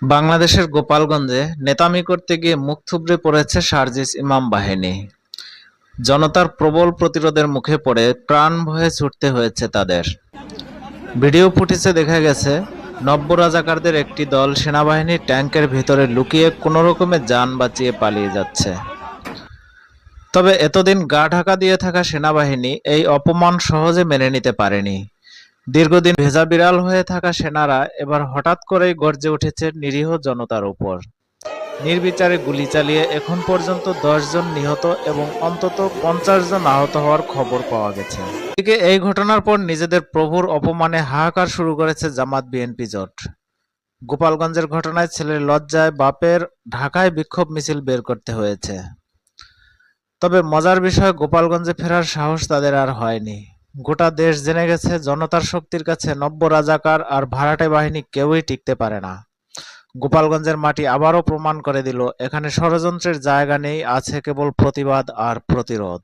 বাংলাদেশের গোপালগঞ্জে নেতামি করতে গিয়ে মুখ থুবড়ে পড়েছে সার্জিস ইমাম বাহিনী। জনতার প্রবল প্রতিরোধের মুখে পড়ে প্রাণ ভয়ে ছুটতে হয়েছে তাদের। ভিডিও ফুটেজে দেখা গেছে নব্য রাজাকারদের একটি দল সেনাবাহিনীর ট্যাঙ্কের ভিতরে লুকিয়ে কোনো রকমে যান বাঁচিয়ে পালিয়ে যাচ্ছে। তবে এতদিন গা ঢাকা দিয়ে থাকা সেনাবাহিনী এই অপমান সহজে মেনে নিতে পারেনি। দীর্ঘদিন ভেজা বিড়াল হয়ে থাকা সেনারা এবার হঠাৎ করেই গর্জে উঠেছে নিরীহ জনতার উপর। নির্বিচারে গুলি চালিয়ে এখন পর্যন্ত 10 জন নিহত এবং অন্তত 50 জন আহত হওয়ার খবর পাওয়া গেছে। এদিকে এই ঘটনার পর নিজেদের প্রভুর অপমানে হাহাকার শুরু করেছে জামাত বিএনপি জোট। গোপালগঞ্জের ঘটনায় ছেলের লজ্জায় বাপের ঢাকায় বিক্ষোভ মিছিল বের করতে হয়েছে। তবে মজার বিষয়, গোপালগঞ্জে ফেরার সাহস তাদের আর হয়নি। গোটা দেশ জেনে গেছে জনতার শক্তির কাছে নব্য রাজাকার আর ভাড়াটে বাহিনী কেউই টিকতে পারে না। গোপালগঞ্জের মাটি আবারও প্রমাণ করে দিল, এখানে ষড়যন্ত্রের জায়গা নেই, আছে কেবল প্রতিবাদ আর প্রতিরোধ।